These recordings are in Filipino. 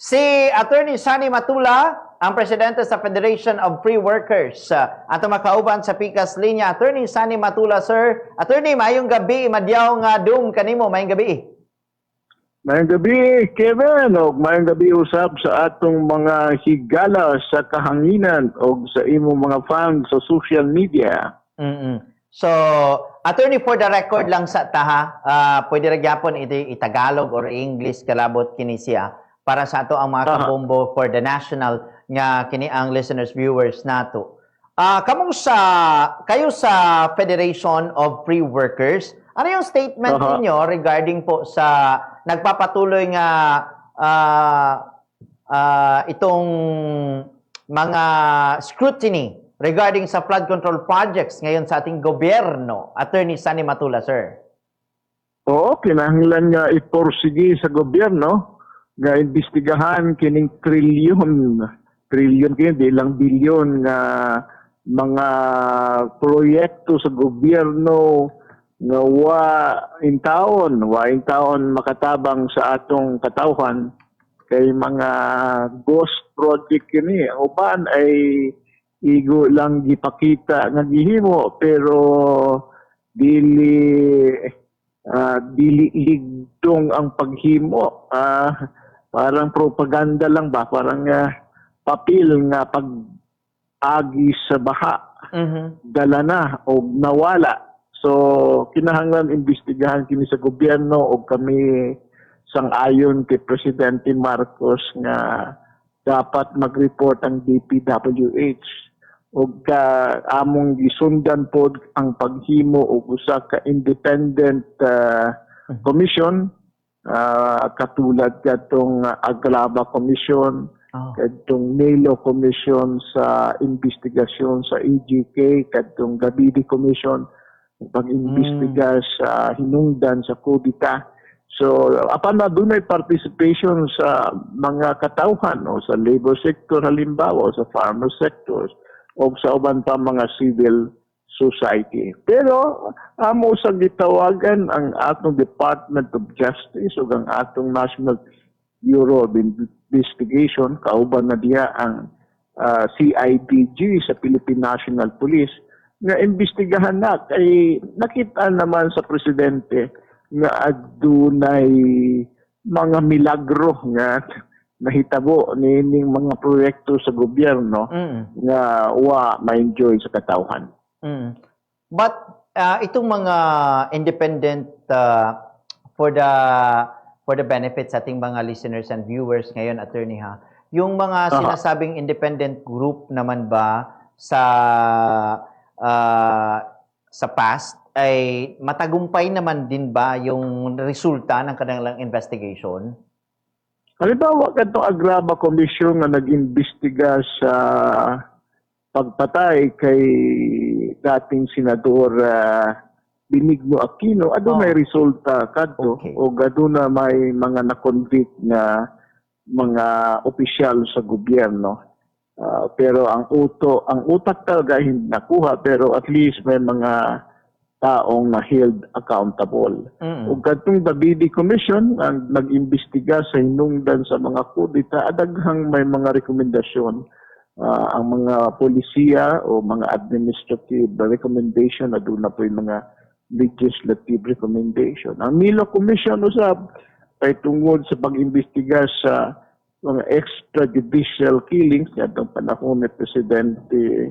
Si Attorney Sunny Matula, ang presidente sa Federation of Free Workers. Ato makauban sa Pikas Linya. Attorney Sunny Matula, sir. Attorney, mayong gabi, madyaw nga doom kanimo, mayong gabi. Mayong gabi, Kevin, o mayong gabi usap sa atong mga higala sa kahanginan o sa imong mga fans sa social media. So, attorney, for the record lang sa taha, pwede ra gyapon itagalog or English kalabot kini siya para sa ato ang mga kabombo for the national nga kini ang listeners viewers nato. Kayo sa Federation of Free Workers, ano yung statement ninyo regarding po sa nagpapatuloy nga itong mga scrutiny regarding sa flood control projects ngayon sa ating gobyerno? Attorney Sunny Matula, sir. Oo, kinahanglan nga iporsige sa gobyerno nga imbestigahan kining trilyon kini di lang bilyon nga mga proyekto sa gobyerno nga in taon makatabang sa atong katawhan kay mga ghost project kini. Ang uban ay igo lang gipakita nga gihimo pero dili ligdong ang paghimo. Parang propaganda lang ba, parang papel nga pag-agi sa baha dala na o nawala. So kinahanglan imbestigahan kini sa gobyerno o kami sang-ayon kay Presidente Marcos nga dapat mag-report ang DPWH o among gisundan pod ang paghimo og usa ka independent commission katulad katong Agraba Commission, katong NELO Commission sa investigasyon sa EGK, katong Gabidi Commission pag-imbestiga sa hinungdan sa kudita. So, apan na dunay participation sa mga katawhan o sa labor sector halimbawa o sa farmer sectors o sa uban pa mga civil society. Pero amo sa gitawagan ang atong Department of Justice o ang atong National Bureau of Investigation, kauban na diya ang CIDG sa Philippine National Police, nga imbestigahan na kay nakita naman sa presidente nga adunay mga milagro nga nahitabo nining mga proyekto sa gobyerno nga ma-enjoy sa katawhan. But itong mga independent for the benefits sa ating mga listeners and viewers ngayon, attorney ha, yung mga sinasabing independent group naman ba sa past ay matagumpay naman din ba yung resulta ng kanilang investigation? Halimbawa, katong Agraba Commission nga nag-imbestiga sa pagpatay kay dating Senador Benigno Aquino, adunay resulta kadto o aduna may mga na-convict na mga opisyal sa gobyerno. Pero ang utak talaga hindi nakuha, pero at least may mga taong na-held accountable. O katong Gabidi Commission ang nag-imbestiga sa hinungdan sa mga kudita, adaghang may mga rekomendasyon. Ang mga polisiya o mga administrative recommendation, aduna po yung mga legislative recommendation. Ang Milo Commission usab ay tungod sa pag-imbestiga sa mga extrajudicial killings nitong panahon ni Presidente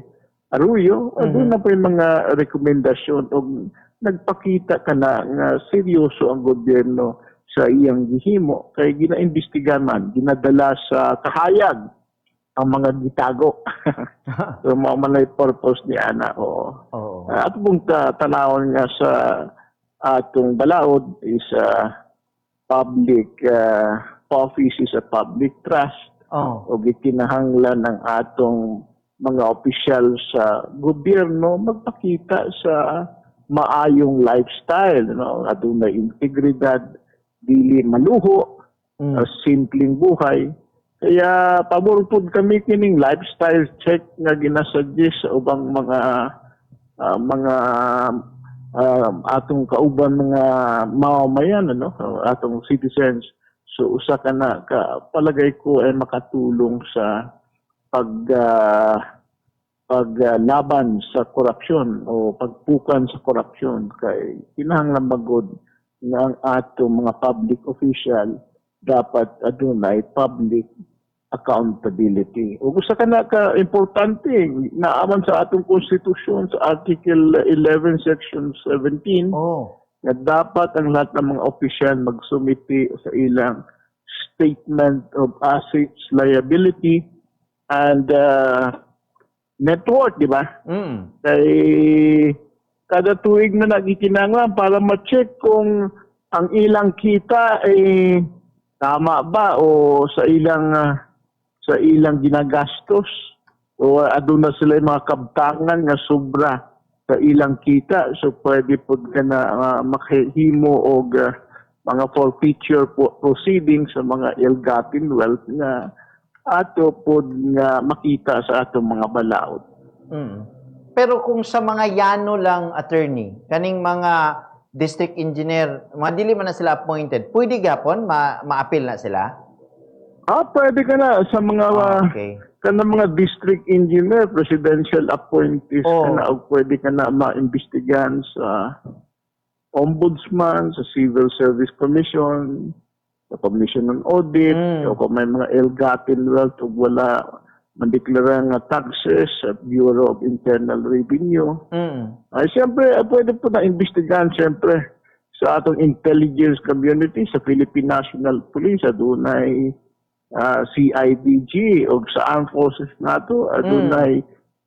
Arroyo, aduna po yung mga rekomendasyon o nagpakita ka na nga seryoso ang gobyerno sa iyang gihimo kay ginaimbestiga man, ginadala sa kahayag ang mga gitago. So, mamalay purpose ni Ana. At pong tanawon nga sa atong balaod is public office is a public trust. O gikinahanglan ng atong mga opisyal sa gobyerno magpakita sa maayong lifestyle. Adunay integridad, dili maluho, simpleng buhay. Kaya pabor pod kami kining lifestyle check nga ginasuggest sa ubang mga atong kauban mga mamamayan atong citizens So usa ka na palagay ko ay makatulong sa paglaban sa korupsyon o pagpukan sa korupsyon kay kinahanglan magod nga ang ato mga public official dapat adunay public accountability. O gusto ka na ka-importante, naaman sa atong konstitusyon sa Article 11, Section 17, na dapat ang lahat ng mga opisyal magsumiti sa ilang statement of assets, liability, and net worth, di ba? Kay kada tuig na nagikinanglan para ma-check kung ang ilang kita ay tama ba o sa ilang ginagastos o aduna sila yung mga kabtangan nga sobra sa ilang kita. So pwede po ka na makahimo og mga forfeiture proceedings sa mga ill-gotten wealth nga ato po nga makita sa atong mga balaod. Pero kung sa mga yano lang, attorney, kaning mga district engineer, mga dili man na sila appointed, pwede gapon ma-appeal na sila? Pwede ka na sa mga mga district engineer, presidential appointees ka na, o pwede ka na ma-imbestigahan sa ombudsman, sa Civil Service Commission, sa Commission on Audit, o kung may mga ill-gotten wealth o wala mandeklara nga taxes sa Bureau of Internal Revenue. Ay, siyempre, pwede po na imbestigahan, siyempre, sa atong intelligence community, sa Philippine National Police, adunay CIDG o sa armed forces nato adunay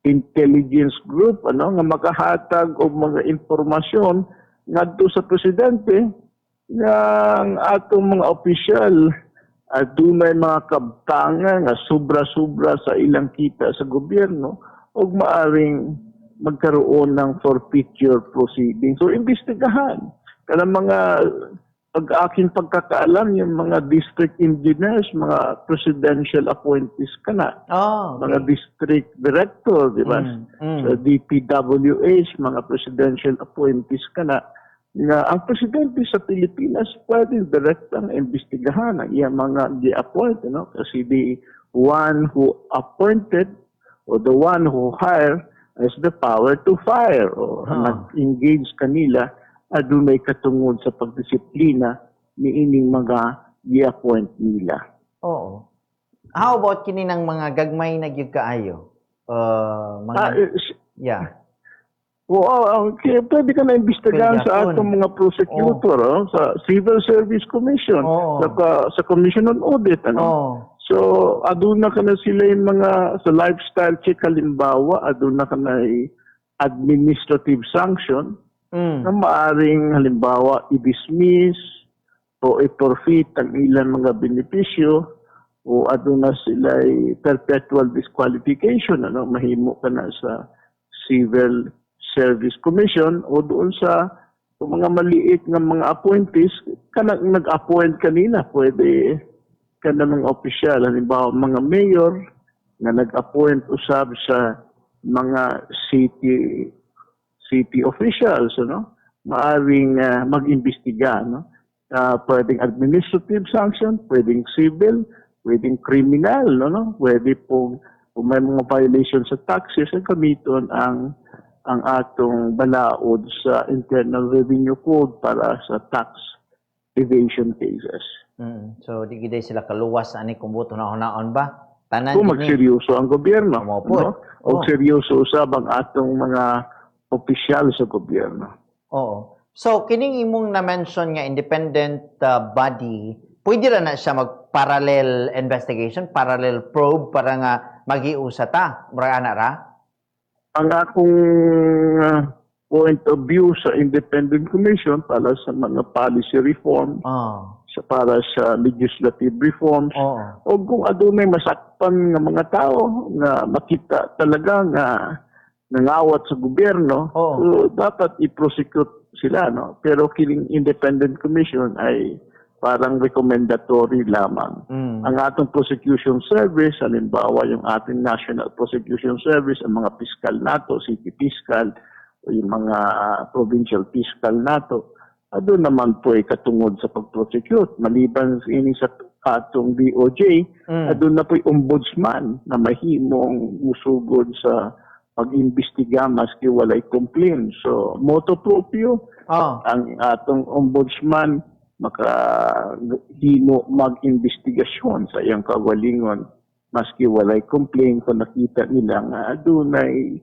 intelligence group nga makahatag og mga impormasyon ngadto sa presidente nga ang atong mga opisyal adunay mga kabtangan nga sobra-sobra sa ilang kita sa gobyerno og maaring magkaroon ng forfeiture proceeding. So imbestigahan kanang mga pag-aking pagkakaalam, yung mga district engineers, mga presidential appointees ka na. Mga district director, di ba? Sa DPWH, mga presidential appointees ka na. Nga ang presidente sa Pilipinas pwede direktang imbestigahan ang iyang mga di-appoint. Kasi the one who appointed or the one who hired has the power to fire or nag-engage kanila adunay katungod sa pagdisiplina niining mga i-appoint nila. How about kini ng mga gagmay na gyud kaayo? Pwede ka na imbestigahan sa atong mga prosecutor, sa Civil Service Commission, sa Commission on Audit. So, aduna ka na sila yung mga sa lifestyle check halimbawa, aduna ka na administrative sanction na maaring halimbawa i-dismiss o i-forfeit ang ilang mga benepisyo o aduna sila perpetual disqualification, mahimo ka na sa Civil Service Commission o doon sa mga maliit ng mga appointees ka nag-appoint kanina, pwede ka na mga opisyal, halimbawa mga mayor na nag-appoint usab sa mga city officials, maaring mag-imbestiga, pwedeng administrative sanction, pwedeng civil, pwedeng criminal, pwede po kung may mga violations sa taxes ay gamiton ang atong balaod sa Internal Revenue Code para sa tax evasion cases. So di gid sila kaluwas ani kung buto na hunaon ba? Tanan kung magseryoso ang gobyerno, o seryoso usab ang atong mga opisyal sa gobyerno. So, kining imong na-mention nga independent body, pwede ra na siya mag-parallel investigation, parallel probe para nga mag-iusa ta? Mura na ra? Ang akong point of view sa independent commission para sa mga policy reform, para sa legislative reforms, o kung adunay masakpan nga mga tao nga makita talaga nga nangawat sa gobyerno, so dapat i-prosecute sila, Pero kining independent commission ay parang recommendatory lamang. Ang atong prosecution service, halimbawa yung ating National Prosecution Service, ang mga fiscal nato, city fiscal, o yung mga provincial fiscal nato, ado naman po ay katungod sa pag-prosecute. Maliban ini sa atong DOJ, ado na po ombudsman na mahimong musugod sa pag-imbestiga maski walay complaint. So, moto proprio, ang atong ombudsman makahimo mag-investigasyon sa iyang kawalingon maski walay complaint kung nakita nila nga adunay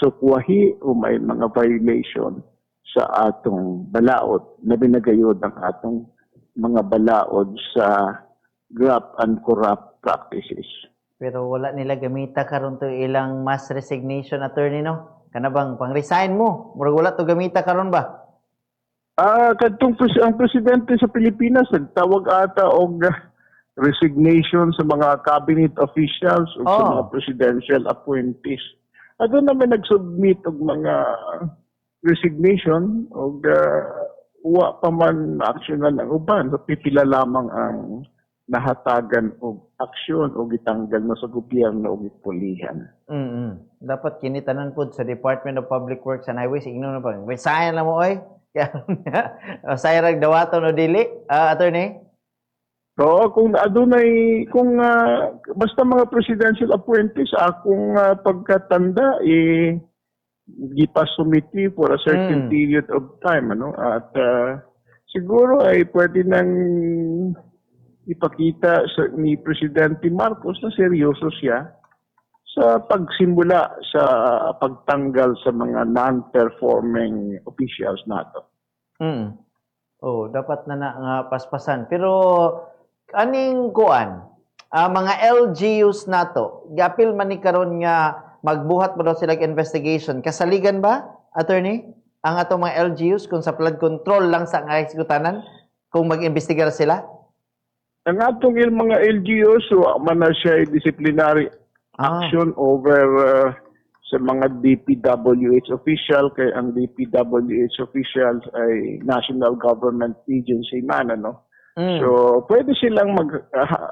sukwahi o may mga violation sa atong balaod na binagayod ang atong mga balaod sa graft and corrupt practices. Pero wala nila gamita karon to ilang mass resignation, attorney, no? Kana bang pang-resign mo? Murag wala to gamita karon ba? Kadtong ang presidente sa Pilipinas nagtawag ata og resignation sa mga cabinet officials o sa mga presidential appointees. Ano naman nag-submit og mga resignation o wa pa man aksyonan ang uban. So, pipila lamang ang nahatagan og aksyon o gitanggal na sa gobyerno o gipulihan. Dapat kinitanan po sa Department of Public Works and Highways. Igno na pa. Resign na mo, oy. Sayarag dawaton o dili, attorney? So, kung adunay, basta mga presidential appointees, akong pagkatanda, gipasumiti for a certain period of time, ano? At siguro ay pwede nang ipakita ni Presidente Marcos na seryoso siya sa pagsimula sa pagtanggal sa mga non-performing officials nato. Dapat na nga paspasan. Pero aning kuan, mga LGUs nato, gapil man ni karon nga magbuhat mo daw sila investigation. Kasaligan ba, attorney, ang atong mga LGUs kung sa flood control lang sa nga eksekutanan kung mag-imbestigar sila? Ang atong mga LGUs, man na siya disciplinary action over sa mga DPWH official, kay ang DPWH officials ay National Government Agency man, ano? So, pwede silang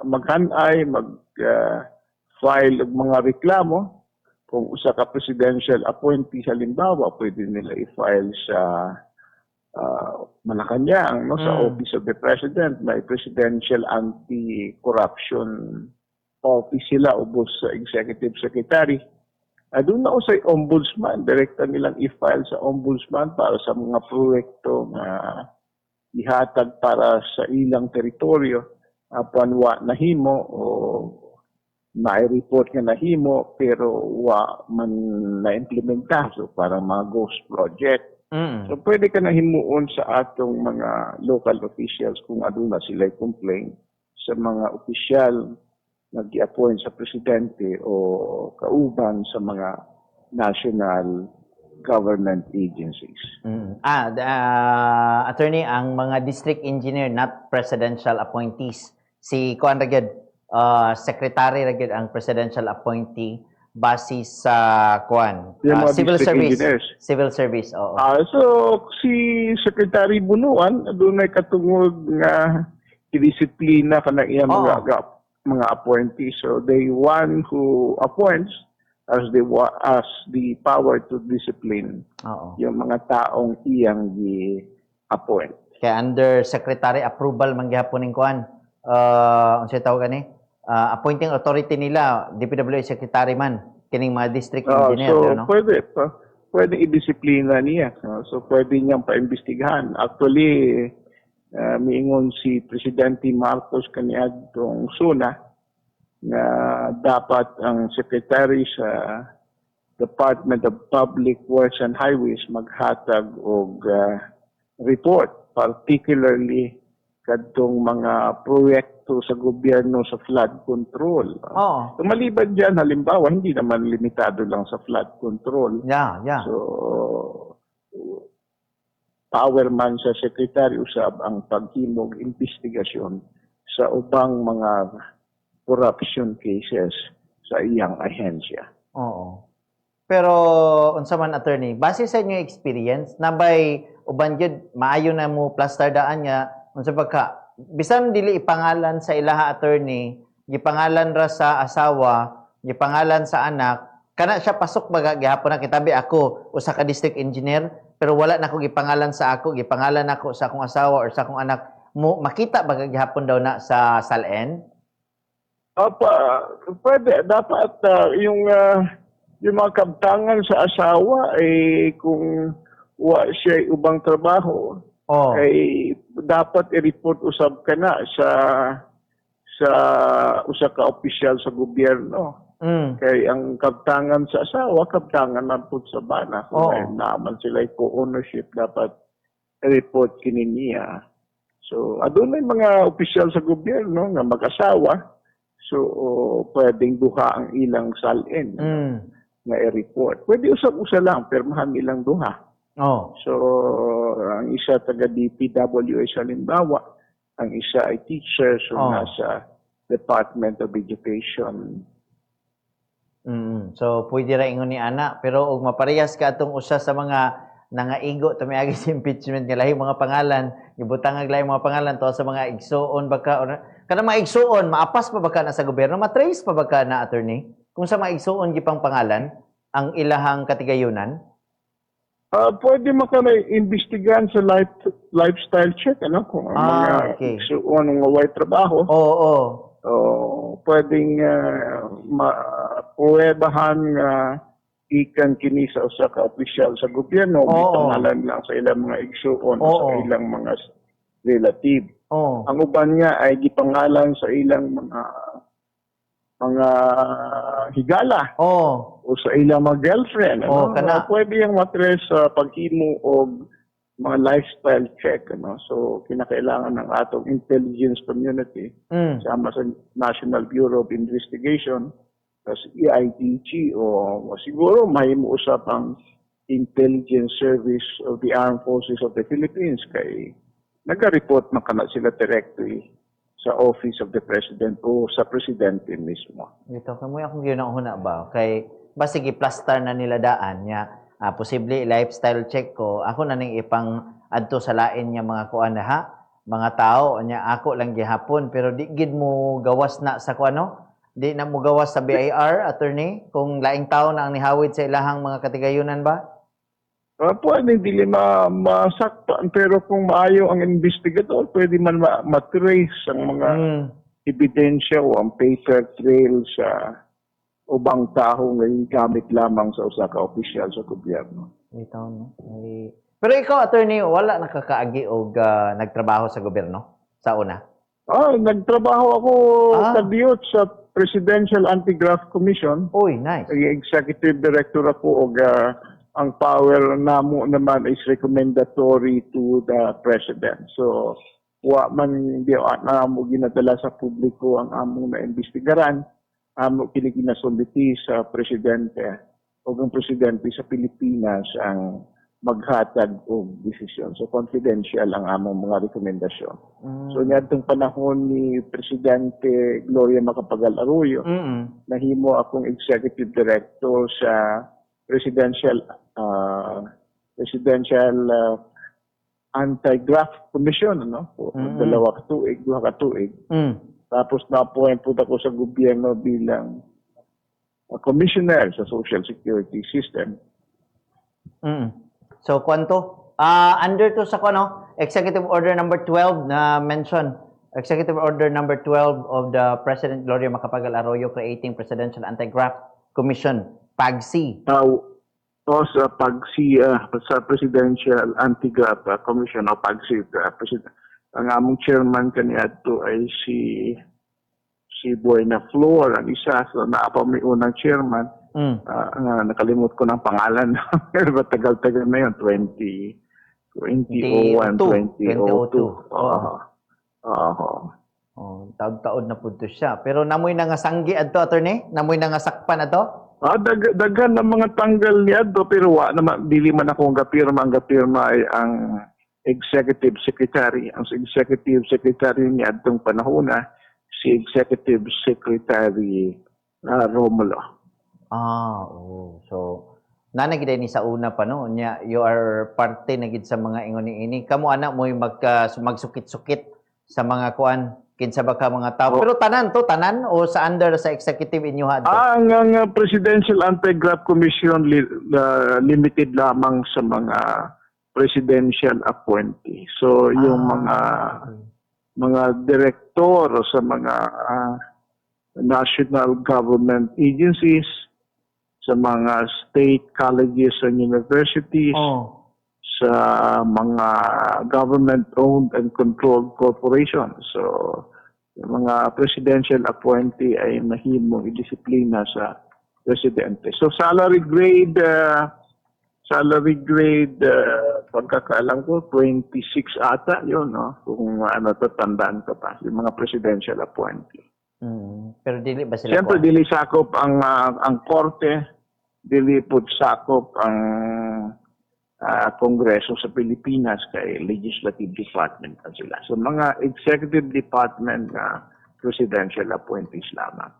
maghanay, mag-file ng mga reklamo. Kung usa ka presidential appointee halimbawa, pwede nila i-file sa Malacanang, no, sa Office of the President. May Presidential Anti-Corruption Office sila, ubos sa Executive Secretary. Doon na usay ombudsman, direkta nilang i-file sa ombudsman para sa mga proyekto na ihatag para sa ilang teritoryo, panwa nahimo o na-report nga nahimo pero wa man na-implementa, so parang mga ghost project. So pwede ka nahimuon sa atong mga local officials kung aduna sila complain sa mga opisyal nag-i-appoint sa presidente o kauban sa mga national government agencies. Attorney, ang mga district engineer, not presidential appointees. Si Kuan Ragid, secretary Ragid ang presidential appointee base sa Kuan. Civil service. Engineers. Civil service, oo. So, si Secretary Bunuan, doon ay katungod nga disiplina ka na iya mga appointees. So, they one who appoints as the power to discipline yung mga taong iyang i-appoint. Kaya under secretary approval man gihapon ning kuan. Unsa tawag gani? Appointing authority nila DPWH secretary man kining mga district engineer, so pwede i-disiplina niya. So pwede niyang paimbestigahan. Actually, miingon si Presidente Marcos kaniadtong suna na dapat ang secretary sa Department of Public Works and Highways maghatag og report, particularly kadtong mga proyekto sa gobyerno sa flood control. So, maliban dyan, halimbawa, hindi naman limitado lang sa flood control. Yeah. So, power man sa secretary usab ang paghimog investigasyon sa ubang mga corruption cases sa iyang ahensya. Pero unsa man, attorney, base sa inyong experience, nabay uban gyud maayo na mo plaster daan nga unsa pagka bisan dili ipangalan sa ilaha, attorney, gipangalan ra sa asawa, gipangalan sa anak, kana siya pasok baga gihapon na kitabi ako usa ka district engineer pero wala na ko gipangalan sa ako, gipangalan ako sa akong asawa or sa akong anak. Makita baga gihapon daw na sa SALN? Pwede. Dapat yung mga kabtangan sa asawa, kung siya ubang trabaho, ay dapat i-report usab ka na sa usa ka opisyal sa gobyerno. Kay ang kabtangan sa asawa, kabtangan na po sa bana. So, naman sila co-ownership, dapat i-report kini niya. So, adun na yung mga opisyal sa gobyerno nga mag-asawa. So, pwedeng duha ang ilang SALN nga i-report. Pwede usap-usa lang, permahan ilang duha. So, ang isa taga DPWH halimbawa, ang isa ay teacher, so nasa Department of Education. So, pwede ra ingon ni ana, pero og maparehas ka atong usa sa mga nangaigo tumiagi sa impeachment nga lahi mga pangalan, gibutang ang lahi mga pangalan to sa mga igsuon baka kana mga igsuon maapas pa baka na sa gobyerno, matrace pa baka na attorney kung sa mga igsuon gipang pangalan ang ilahang katigayunan? Pwede maka-imbestigahan sa lifestyle check, ano? Kung ang mga igsuon ng way trabaho. Pwedeng pruwebahan ikan kini sa usa ka opisyal sa gobyerno, pangalan lang sa ilang mga igsuon o sa ilang mga relative. Ang uban nga ay gipangalan sa ilang mga higala o sa ilang mga girlfriend. Pwede yung matres sa paghimo o mga lifestyle check. So, kinakailangan ng atong intelligence community sama sa National Bureau of Investigation, tas EITG o siguro may usap ang Intelligence Service of the Armed Forces of the Philippines kay nag-report man kana sila directly sa Office of the President o sa Presidente mismo. Ito, kamuya akong ginahuna ba? Kay, basta i-plaster na nila daan niya, posible lifestyle check ko, ako na ning ipang adto sa lain niya mga kuan ha, mga tao, niya ako lang gihapon, pero di gid mo gawas na sa kuano, di na mo gawas sa BIR, attorney, kung laing tao na ang nihawid sa ilahang mga katigayunan ba? Pwede dili masaktan, pero kung maayo ang investigador, pwede man matrace ang mga ebidensya o ang paper trail sa ubang tao nga gamit lamang sa usa ka opisyal sa gobyerno. Ito, no? Pero ikaw, attorney, wala nakakaagi o nagtrabaho sa gobyerno sa una? Nagtrabaho ako kadiyot sa Presidential Anti-Graft Commission. Uy, nice. Executive Director ako og ang power namo naman is recommendatory to the President. So, wa man di na mo ginadala sa publiko ang among naimbestigaran, amo kini ginasunditi sa Presidente o ang Presidente sa Pilipinas ang maghatag og desisyon. So, confidential ang among mga rekomendasyon. So, ngadtong panahon ni Presidente Gloria Macapagal Arroyo, nahimo akong Executive Director sa Presidential Anti-Graft Commission, duha ka tuig. Tapos na-appoint po ako sa gobyerno bilang commissioner sa Social Security System. So, kwanto? Under to sa Executive Order number 12 na mention. Executive Order number 12 of the President Gloria Macapagal Arroyo creating Presidential Anti-Graft Commission, PAGC. Sa PAGC, sa Presidential Anti-Graft Commission o PAGC, ang among chairman kaniadto ay si Buena Flor, ang isa. So, naapa may unang chairman. Nakalimut ko ng pangalan. Tagal-tagal na yun, 2001, 2002. Taon-taon na po siya. Pero namoy na nga sanggi adto, attorney? Namoy na nga sakpan ato? Daghan ng mga tanggal niya do, pero dili man ako gapirma. Ang gapirma ay ang Executive Secretary. Ang Executive Secretary niya adtong panahon si Executive Secretary Romulo. So, nanagid ni sa una pa no, nya you are parte na gid sa mga ingon ini. Kamo ana mo magsukit-sukit sa mga kuan kinsa ba ka mga tao. Pero tanan o sa under sa executive inyo ha? Ang Presidential Anti-Graft Commission limited lamang sa mga presidential appointee. So yung mga direktor sa mga national government agencies, sa mga state colleges and universities, sa mga government-owned and controlled corporations. So, yung mga presidential appointee ay mahimong idisiplina sa presidente. So, salary grade, pagkakaalam ko, 26 ata yun, no? Kung tatandaan ko pa, yung mga presidential appointee. Pero dili ba sila? Siyempre, dili sakop ang korte, dili po sakop ang Kongreso sa Pilipinas kay Legislative Department na sila. So mga Executive Department na presidential appointees lamang.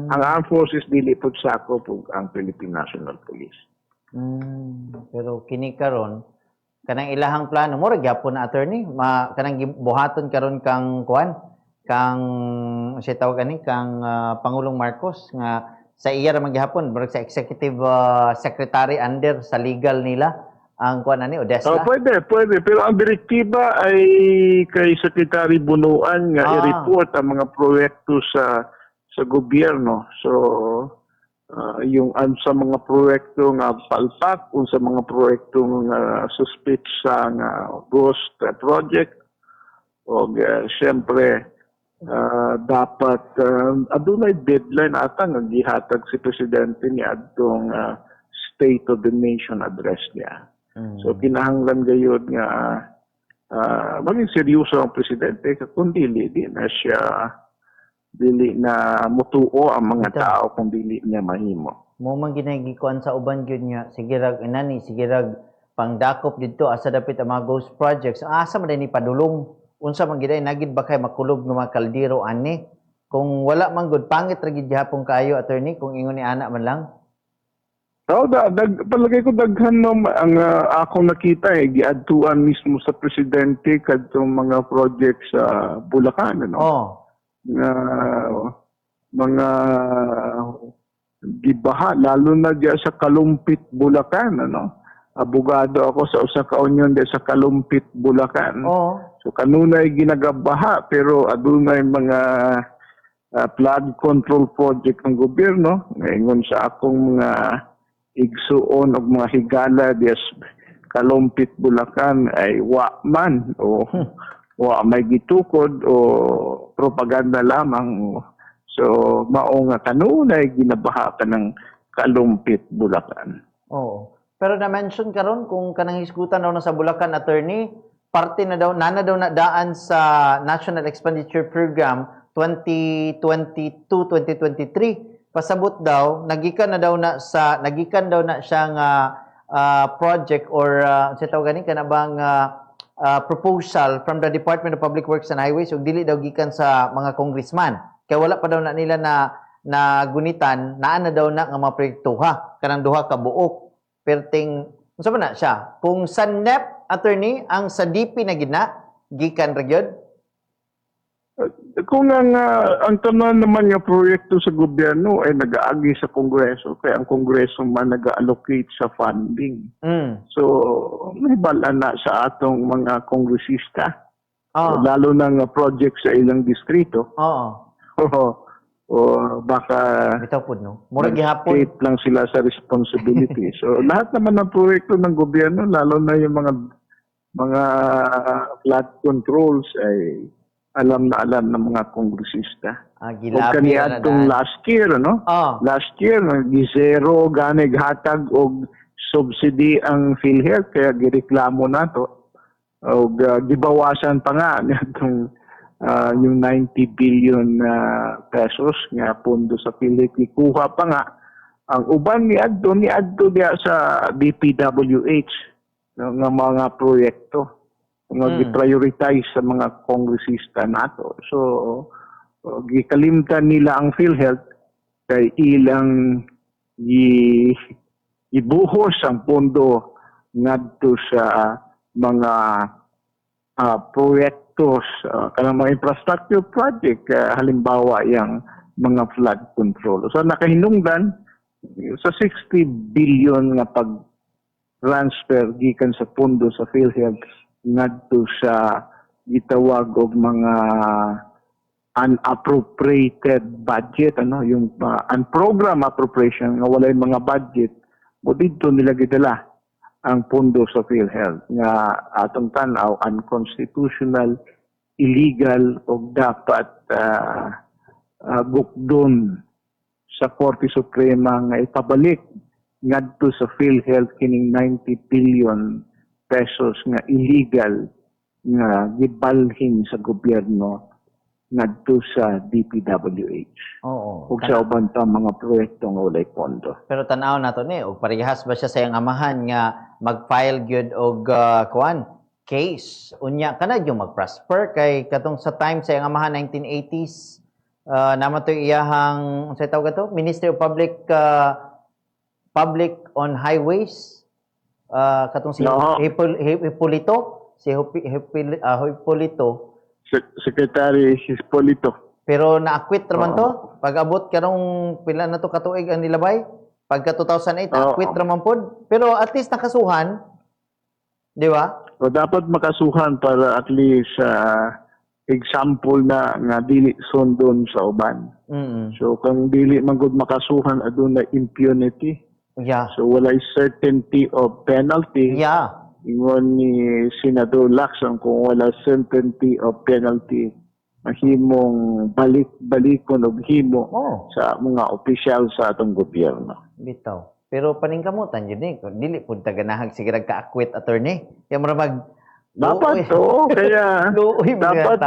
Ang Armed Forces dili po sakop ang Philippine National Police. Pero kini karon kanang ilahang plano mo ra gyapon na attorney, kanang buhaton karon kang siya tawag kang Pangulong Marcos nga sa iya ra maghapon sa executive secretary under sa legal nila ang kuan ani Odessa. Pwede. Pero ang direktiba ay kay Secretary Bunuan nga i-report ang mga proyekto sa gobyerno. So, yung sa mga proyekto nga palpak, o sa mga proyekto nga suspect sa ghost project, o siyempre, dapat adunay deadline ata nga gihatag si Presidente niya adtong State of the Nation address niya. So kinahanglan gayud nga maging seryoso ang presidente kung dili na mutuo ang mga tao kung dili niya mahimo. Mo man ginagikuan sa uban gyud niya sige rag pangdakop didto asa dapit ang mga ghost projects. Asa man ni padulong unsa man gid nagid ba kay makulob ng mga kaldero ani kung wala man gud pangit ra gid gyapon kayo attorney kung ingon ni ana man lang. Palagay ko daghan ang akong nakita giadtuan mismo sa presidente kadtong mga project sa Bulacan mga gibaha lalo na diya sa Kalumpit, Bulacan abogado ako sa usa ka union diya sa Kalumpit, Bulacan. So kanunay ginagabaha pero adunay mga flood control project ng gobyerno ngayon sa akong mga igsuon og mga higala diya Kalumpit, Bulacan ay wa man o wa may gitukod o propaganda lamang. So mao nga kanunay ginabaha ka ng Kalumpit, Bulacan. Pero na-mention karon kung kanang hisgutan daw na sa Bulacan attorney, parte na daw na daan sa National Expenditure Program 2022-2023. Pasabot daw nagikan daw na siya nga project or sa tawag gani kana bang proposal from the Department of Public Works and Highways ug dili daw gikan sa mga congressman kay wala pa daw na nila na gunitan naa na daw na nga mga proyekto kanang duha ka buok perting unsa man na siya kung sa NEP attorney ang sa DP na gina gikan ra gyud. Kung ang tanan naman nga proyekto sa gobyerno ay nag-aagi sa Kongreso, kaya ang Kongreso man nag-allocate sa funding. So, may bala na sa atong mga kongresista. Lalo na nga project sa ilang distrito. O baka mag-state lang sila sa responsibility. So, lahat naman ng proyekto ng gobyerno, lalo na yung mga flood controls ay alam ng mga kongresista. Gilabi na last year, Last year, gi-zero ganig hatag og subsidy ang PhilHealth kaya gireklamo nato. Og gibawasan pa nga itong yung 90 billion pesos nga pondo sa PhilHealth ikuha pa nga. Ang uban ni adto diya sa DPWH ng mga proyekto. Gi-prioritize sa mga kongresista nato. So, gikalimtan nila ang PhilHealth kay ilang ibuhos ang pondo ngadto sa mga proyekto proyektos, kanang mga infrastructure project, halimbawa yung mga flood control. So nakahinungdan sa 60 billion nga pag-transfer gikan sa pondo sa PhilHealth ngadto sa gitawag og mga unappropriated budget, yung unprogrammed appropriation nga walay mga budget, mo dito nila gidala ang pondo sa PhilHealth nga atong tanaw unconstitutional, illegal o dapat bukdon sa Korte Suprema nga ipabalik ngadto sa PhilHealth kining 90 billion pesos nga illegal nga gibalhin sa gobyerno ngadto sa DPWH. Oo. Ug sa uban pa mga proyekto nga walay pondo. Pero tanaw nato ni og parehas ba siya sa iyang amahan nga mag-file gyud og case unya kana yung mag-prosper kay katong sa time sa iyang amahan 1980s naman to iyahang unsay tawag to Ministry of Public on Highways katong si Hipolito Hipolito Secretary Hispolito. pero na-acquit raman to pag-abot karong pila na to katuig ang nilabay pagka 2008 na-acquit raman pod pero at least nakasuhan di ba? So dapat makasuhan para at least example na nga dili sundon sa uban. So kung dili man gud makasuhan aduna impunity. Yeah. So walay certainty of penalty. Yeah. Ingon ni Senador Lacson kung wala certainty of penalty mahimong balik-balikon og himo sa mga opisyal sa atong gobyerno. Bitaw. Pero paningkamutan yun eh. Dili po taganahag sige nagka-acquit attorney. Kaya marag dapat kaya dapat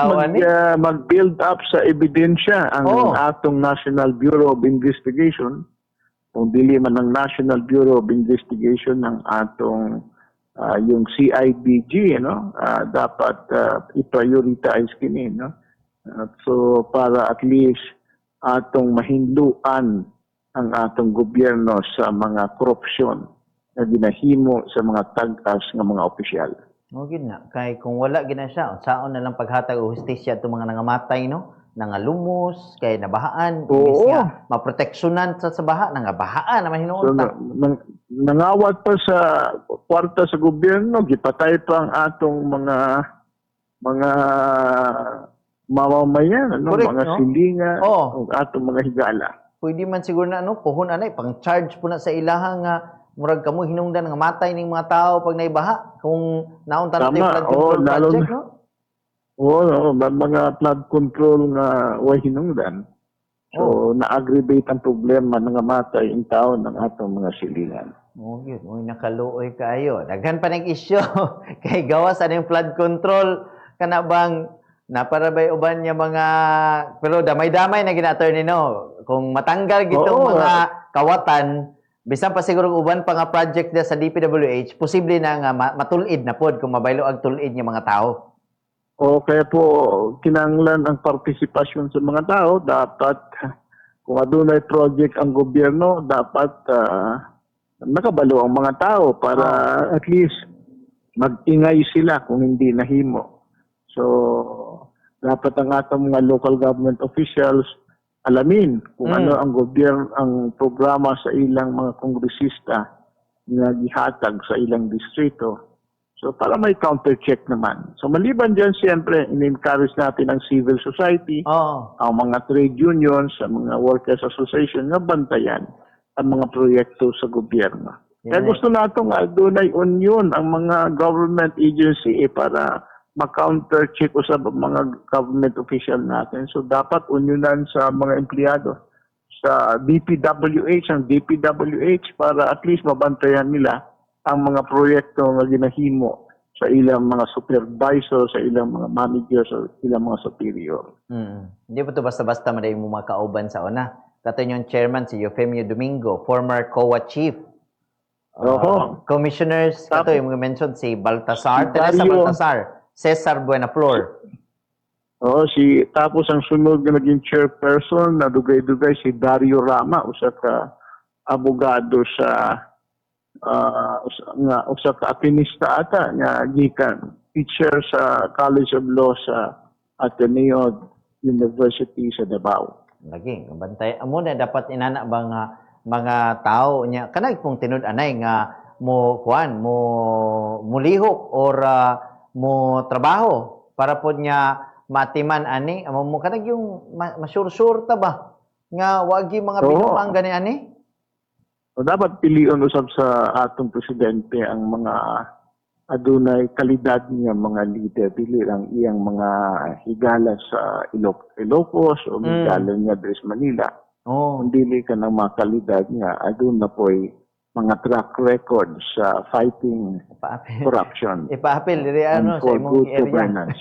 mag-build up sa ebidensya ang atong National Bureau of Investigation. Kung dili man ang National Bureau of Investigation ng atong yung CIDG, dapat i-prioritize kini, so para at least atong mahinduan ang atong gobyerno sa mga korupsyon na ginahimo sa mga tag-as nga mga opisyal. Gid na kay kung wala gina siya unsaon na lang paghatag og hustisya atong mga nangamatay nangalumos kay nabahaan imbis nga maproteksyonan sa baha nangabahaan naman hinuon ta. Nangawat pa sa kwarta sa gobyerno, gipatay pa ang atong mga mamamayan, Correct, mga silinga, ug atong mga higala. Pwede man siguro na puhon anay pang charge po na sa ilahang murag kamo hinungdan nga matay ning mga tao pag naibaha kung naon ta nato flood control project mga flood control nga way hinungdan. So na-aggravate ang problema nga matay ang tao ng atong mga silingan. Yun. Nakaluoy kayo. Daghan pa ng isyo. Kay gawas yung flood control. Kana bang naparabay uban niya mga... Pero damay-damay na gina-attorney, Kung matanggal gitong mga kawatan, bisan pa siguro uban pa nga project na sa DPWH, posible na nga matulid na pod kung mabaylo ang tulid niya mga tao. Kaya po, kinanglan ang partisipasyon sa mga tao. Dapat, kung adunay project ang gobyerno, dapat nakabalo ang mga tao para at least mag-ingay sila kung hindi nahimo. So, dapat ang atong mga local government officials alamin kung ano ang gobyerno, ang programa sa ilang mga kongresista na gihatag sa ilang distrito. So, para may counter-check naman. So, maliban dyan, siyempre, in-encourage natin ang civil society, ang mga trade unions, ang mga workers association, na bantayan ang mga proyekto sa gobyerno. Kaya gusto natin nga, doon ay union ang mga government agency para ma-counter-check sa mga government official natin. So, dapat unionan sa mga empleyado sa DPWH, ang DPWH, para at least mabantayan nila ang mga proyekto nga ginahimo sa ilang mga supervisor, sa ilang mga manager, sa ilang mga superior. Hindi po ito basta-basta madaling mo makauban sa una. Kato yung chairman, si Eufemio Domingo, former COA chief. Commissioners, kato yung mention, si Baltasar, Teresa Baltasar, Cesar Buenaflor. Tapos ang sunod na naging chairperson na dugay-dugay si Dario Rama, usa ka abogado sa usa ka atinista ata nga gikan teacher sa College of Law sa Ateneo University sa Davao. Lagi, bantay. Amo na dapat inana ba nga mga tao niya kanang kung tinud-anay nga mo kuan mo mulihok or mo trabaho para pod niya matiman ani amo mo kanang yung masure-sure ta ba nga wagi mga Oo. binumang gani ani. So, dapat pilion usab sa atong presidente ang mga adunay kalidad niya mga leader, dili lang iyang mga higala sa Ilocos o higala niya sa Manila. Oh, Kung dili ka ng mga kalidad niya, aduna po'y mga track record sa fighting ipaapil. corruption Ipaapil diri ano and sa for imong good area. governance.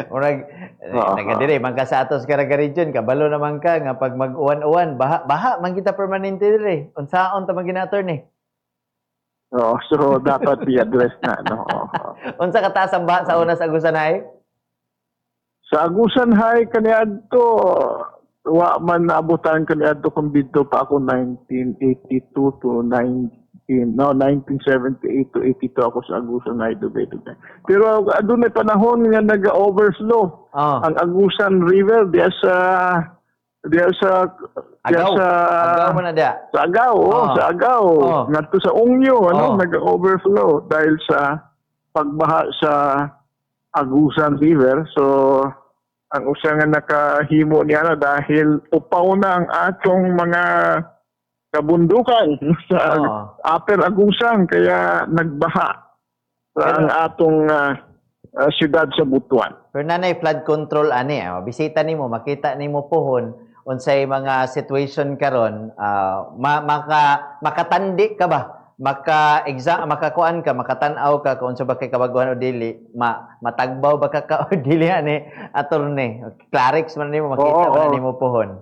Murag nagadiri man ka sa atos Caraga region kabalo naman ka nga pag mag-uwan-uwan baha man kita permanente diri. Unsaon ta man gina-attorney? So dapat i-address na. No? Unsa ka taas ang baha sa una sa Agusan High? Sa Agusan High kaniadto, wa man naabutan kaniadto kung dito pa ako 1982 to 1978 to 82 ako sa Agusan High Dubedo. Pero adunay panahon nga naga-overflow Oh. ang Agusan River diya sa Agaw. Agaw mo na da. sa Agaw, sa Agaw, ngadto sa Ungyo, nag-overflow dahil sa pagbaha sa Agusan River. So ang usa nga nakahimo niya dahil upaw na ang atong mga kabundukan sa Upper Agusan kaya nagbaha sa ang atong siyudad sa Butuan. Pero nanay flood control ani, bisita nimo makita nimo pohon unsay mga situation karon, makatandi ka ba? Makakuan ka, makatan-aw ka kung unsa ba kay kabaguhan o dili, matagbaw ba ka o dili ani attorney. Clarix man nimo makita man nimo pohon.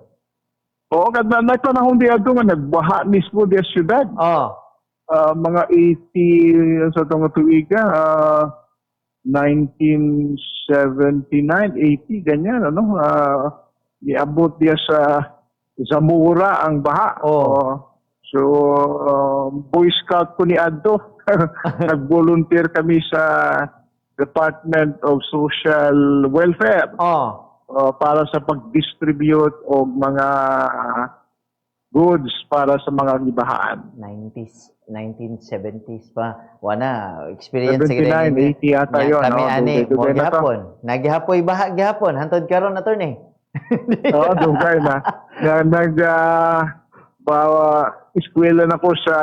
Oo, kada na panahon di ato nga nagbaha mismo di siyudad. Mga 80 sa tong tuiga, 1979, 80 ganyan ano. Niabot dia sa Zamora ang baha. So, Boy Scout ko ni Adto. Nag-volunteer kami sa Department of Social Welfare para sa pag-distribute o mga goods para sa mga libahaan. 1970s pa. Wana, experience 79, 80 yata yun. Kami ani, mo gihapon. Nagihapoy baha gihapon. Hantod karon attorney. Dugay na. Eskwela na ko sa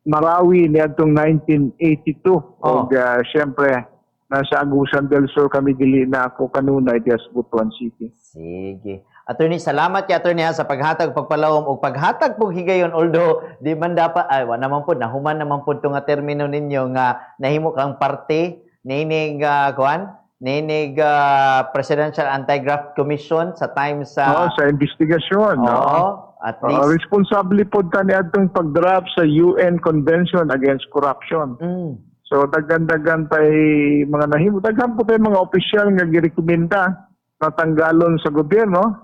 Marawi niadtong 1982. Siyempre, nasa Agusan del Sur kami dili na ako kanunay diya sa Butuan City. Sige. Attorney, salamat kay attorney sa paghatag, pagpalawom o paghatag pug higayon, although di man dapat wa naman pud nahuman naman pud nga termino ninyo nga nahimo kang parte nining Presidential Anti-Graft Commission sa time sa sa investigasyon. at least responsable po ta niadtong pag-draft sa UN Convention Against Corruption. So daghan-daghan tay mga nahimo, daghan po tay mga opisyal nga girekomenda na tanggalon sa gobyerno.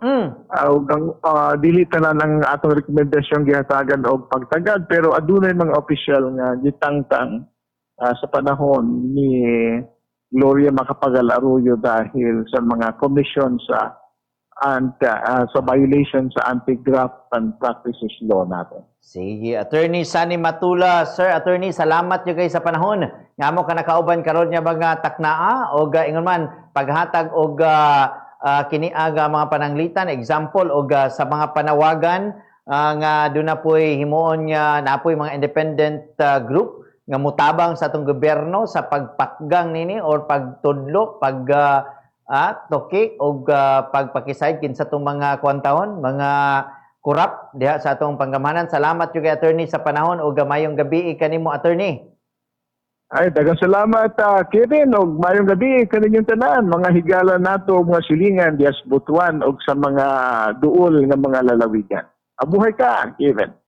Dili tanan ng atong rekomendasyon gihatagan og pagtagad, pero adunay mga opisyal nga gitangtang sa panahon ni Gloria Macapagal Arroyo dahil sa mga komisyon sa violation sa Anti-Graft and Practices Law natin. Sige, Attorney Sunny Matula. Sir, Attorney, salamat nyo kayo sa panahon. Nga mo ka nakauban karon niya mga taknaa o ingon man paghatag o kiniaga mga pananglitan, example o sa mga panawagan nga doon na po'y himuon niya na po'y mga independent group nga mutabang sa atong gobyerno sa pagpakgang nini or pagtudlo, toki o pagpakisayod kinsa tong mga kwantahon, mga kurap diha sa atong panggamanan. Salamat yung kay attorney sa panahon o gamayong gabi kanimo attorney. Ay, daghang salamat Kevin og mayong gabi kaninyong tanan mga higala nato mga silingan dias Butuan og sa mga duol nga mga lalawigan. Abuhay ka, Kevin.